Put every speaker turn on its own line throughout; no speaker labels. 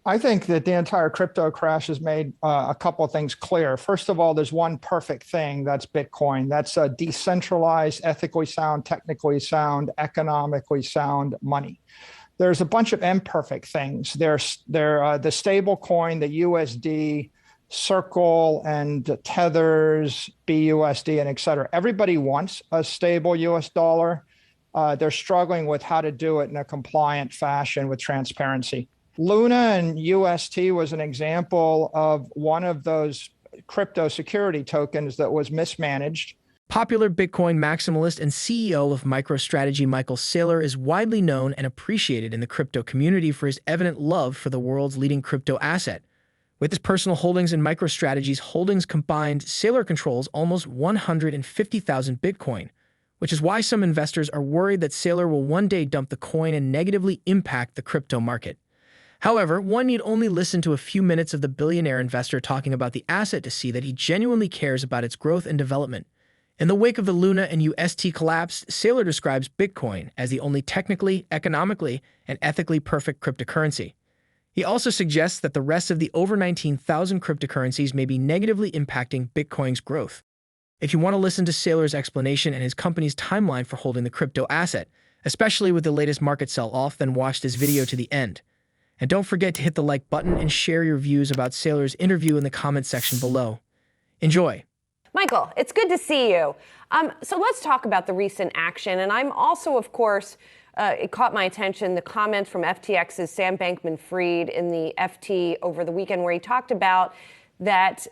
I think that the entire crypto crash has made a couple of things clear. First of all, there's one perfect thing, that's Bitcoin. That's a decentralized, ethically sound, technically sound, economically sound money. There's a bunch of imperfect things. There's the stable coin, the USD, Circle, and Tethers, BUSD, and et cetera. Everybody wants a stable US dollar. They're struggling with how to do it in a compliant fashion with transparency. Luna and UST was an example of one of those crypto security tokens that was mismanaged.
Popular Bitcoin maximalist and CEO of MicroStrategy Michael Saylor is widely known and appreciated in the crypto community for his evident love for the world's leading crypto asset. With his personal holdings and MicroStrategy's holdings combined, Saylor controls almost 150,000 Bitcoin, which is why some investors are worried that Saylor will one day dump the coin and negatively impact the crypto market. However, one need only listen to a few minutes of the billionaire investor talking about the asset to see that he genuinely cares about its growth and development. In the wake of the Luna and UST collapse, Saylor describes Bitcoin as the only technically, economically, and ethically perfect cryptocurrency. He also suggests that the rest of the over 19,000 cryptocurrencies may be negatively impacting Bitcoin's growth. If you want to listen to Saylor's explanation and his company's timeline for holding the crypto asset, especially with the latest market sell-off, then watch this video to the end. And don't forget to hit the like button and share your views about Saylor's interview in the comments section below. Enjoy.
Michael, it's good to see you. So let's talk about the recent action. And I'm also, of course, it caught my attention, the comments from FTX's Sam Bankman-Fried in the FT over the weekend, where he talked about that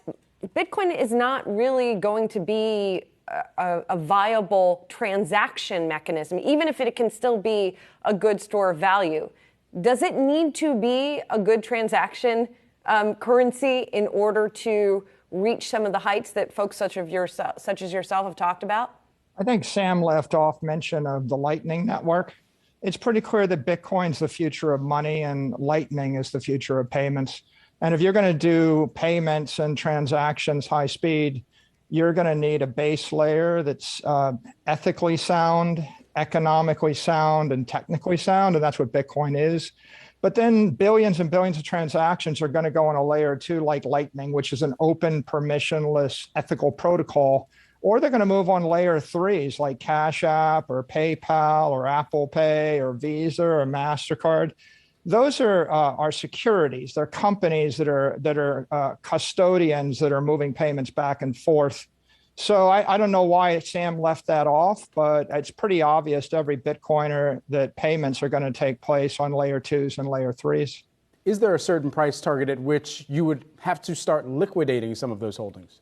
Bitcoin is not really going to be a viable transaction mechanism, even if it can still be a good store of value. Does it need to be a good transaction currency in order to reach some of the heights that folks such as yourself have talked about?
I think Sam left off mention of the Lightning Network. It's pretty clear that Bitcoin's the future of money and Lightning is the future of payments. And if you're going to do payments and transactions high speed, you're going to need a base layer that's ethically sound, economically sound, and technically sound, and that's what Bitcoin is. But then billions and billions of transactions are going to go on a layer two like Lightning, which is an open, permissionless, ethical protocol, or they're going to move on layer threes like Cash App or PayPal or Apple Pay or Visa or MasterCard. Those are securities. They're companies that are custodians that are moving payments back and forth. So I don't know why Sam left that off, but it's pretty obvious to every Bitcoiner that payments are going to take place on layer twos and layer threes.
Is there a certain price target at which you would have to start liquidating some of those holdings?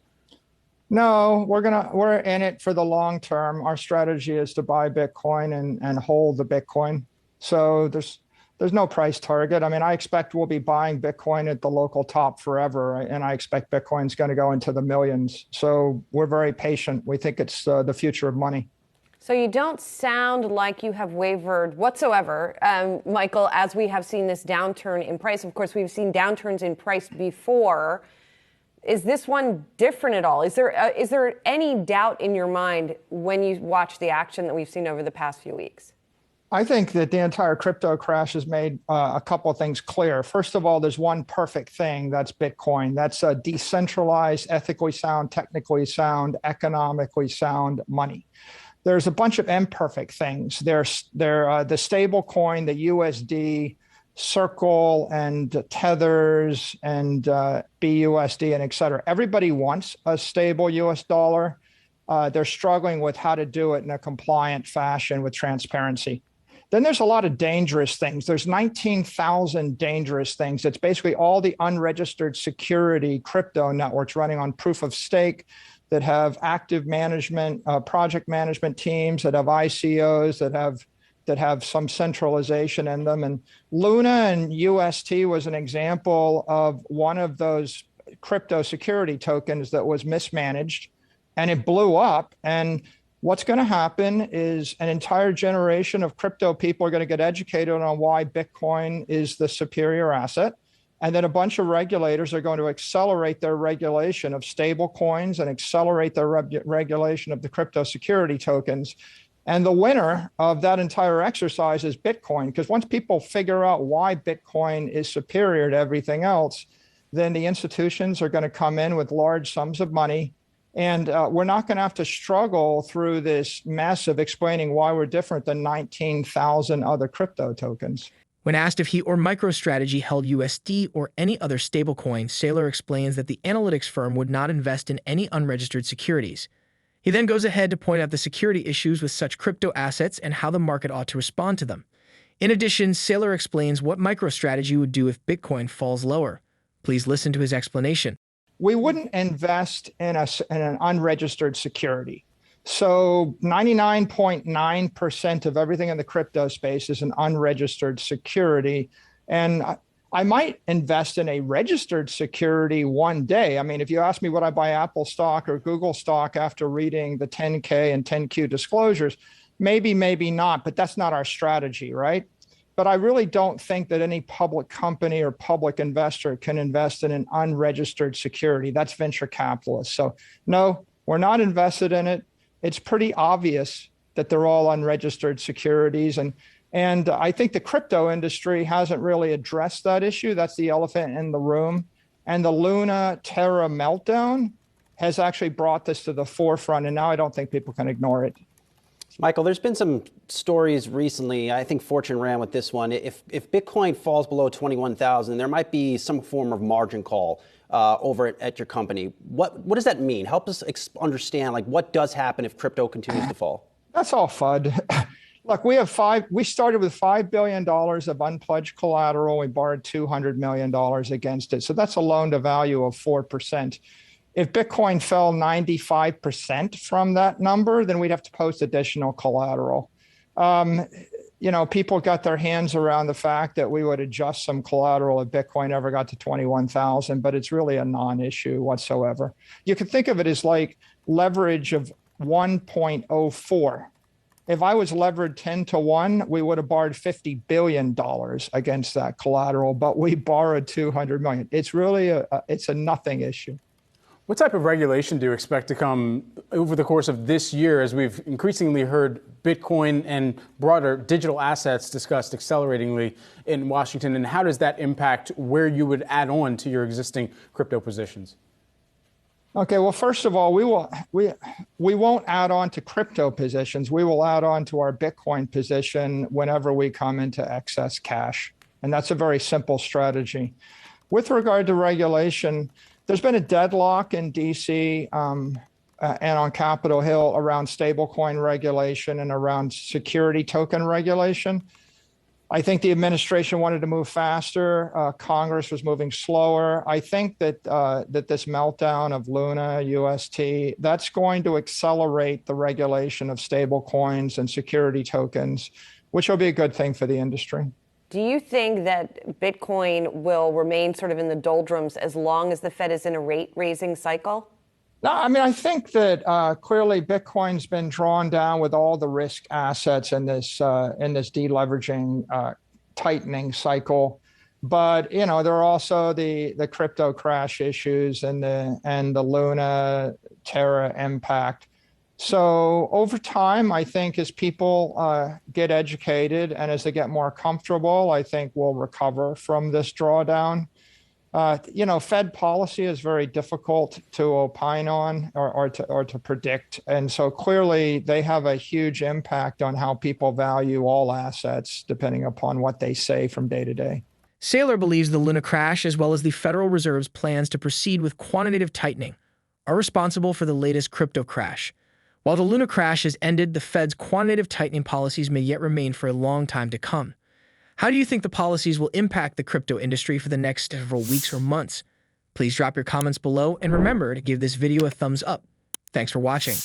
No, we're in it for the long term. Our strategy is to buy Bitcoin and hold the Bitcoin. So there's no price target. I mean, I expect we'll be buying Bitcoin at the local top forever, and I expect Bitcoin's going to go into the millions. So we're very patient. We think it's the future of money.
So you don't sound like you have wavered whatsoever, Michael, as we have seen this downturn in price. Of course, we've seen downturns in price before. Is this one different at all? Is there any doubt in your mind when you watch the action that we've seen over the past few weeks?
I think that the entire crypto crash has made a couple of things clear. First of all, there's one perfect thing, that's Bitcoin. That's a decentralized, ethically sound, technically sound, economically sound money. There's a bunch of imperfect things. There's the stable coin, the USD, Circle, and Tethers, and BUSD, and et cetera. Everybody wants a stable US dollar. They're struggling with how to do it in a compliant fashion with transparency. Then there's a lot of dangerous things. There's 19,000 dangerous things. It's basically all the unregistered security crypto networks running on proof of stake that have active management, project management teams, that have ICOs, that have some centralization in them. And Luna and UST was an example of one of those crypto security tokens that was mismanaged, and it blew up. And what's going to happen is an entire generation of crypto people are going to get educated on why Bitcoin is the superior asset. And then a bunch of regulators are going to accelerate their regulation of stable coins and accelerate their regulation of the crypto security tokens. And the winner of that entire exercise is Bitcoin, because once people figure out why Bitcoin is superior to everything else, then the institutions are going to come in with large sums of money. And we're not going to have to struggle through this mess of explaining why we're different than 19,000 other crypto tokens.
When asked if he or MicroStrategy held USD or any other stablecoin, Saylor explains that the analytics firm would not invest in any unregistered securities. He then goes ahead to point out the security issues with such crypto assets and how the market ought to respond to them. In addition, Saylor explains what MicroStrategy would do if Bitcoin falls lower. Please listen to his explanation.
We wouldn't invest in an unregistered security. So 99.9% of everything in the crypto space is an unregistered security. And I might invest in a registered security one day. I mean, if you ask me would I buy Apple stock or Google stock after reading the 10K and 10Q disclosures, maybe, maybe not, but that's not our strategy, right? But I really don't think that any public company or public investor can invest in an unregistered security. That's venture capitalists. So no, we're not invested in it. It's pretty obvious that they're all unregistered securities. And I think the crypto industry hasn't really addressed that issue. That's the elephant in the room. And the Luna Terra meltdown has actually brought this to the forefront. And now I don't think people can ignore it.
Michael, there's been some stories recently. I think Fortune ran with this one. If Bitcoin falls below 21,000, there might be some form of margin call over at your company. What does that mean? Help us understand, like, what does happen if crypto continues to fall?
That's all FUD. Look, we started with $5 billion of unpledged collateral. We borrowed $200 million against it. So that's a loan to value of 4%. If Bitcoin fell 95% from that number, then we'd have to post additional collateral. People got their hands around the fact that we would adjust some collateral if Bitcoin ever got to 21,000, but it's really a non-issue whatsoever. You can think of it as like leverage of 1.04. If I was levered 10 to 1, we would have borrowed $50 billion against that collateral, but we borrowed $200 million. It's really it's a nothing issue.
What type of regulation do you expect to come over the course of this year, as we've increasingly heard Bitcoin and broader digital assets discussed acceleratingly in Washington, and how does that impact where you would add on to your existing crypto positions?
Okay, well, first of all, we won't add on to crypto positions. We will add on to our Bitcoin position whenever we come into excess cash. And that's a very simple strategy. With regard to regulation, there's been a deadlock in DC and on Capitol Hill around stablecoin regulation and around security token regulation. I think the administration wanted to move faster. Congress was moving slower. I think that this meltdown of Luna, UST, that's going to accelerate the regulation of stablecoins and security tokens, which will be a good thing for the industry.
Do you think that Bitcoin will remain sort of in the doldrums as long as the Fed is in a rate-raising cycle?
No, I mean, I think that clearly Bitcoin's been drawn down with all the risk assets in this deleveraging tightening cycle. But there are also the crypto crash issues and the Luna Terra impact. So over time, I think as people get educated and as they get more comfortable, I think we'll recover from this drawdown. Fed policy is very difficult to opine on or to predict. And so clearly they have a huge impact on how people value all assets, depending upon what they say from day to day.
Saylor believes the Luna crash, as well as the Federal Reserve's plans to proceed with quantitative tightening, are responsible for the latest crypto crash. While the Luna crash has ended, the Fed's quantitative tightening policies may yet remain for a long time to come. How do you think the policies will impact the crypto industry for the next several weeks or months? Please drop your comments below, and remember to give this video a thumbs up. Thanks for watching.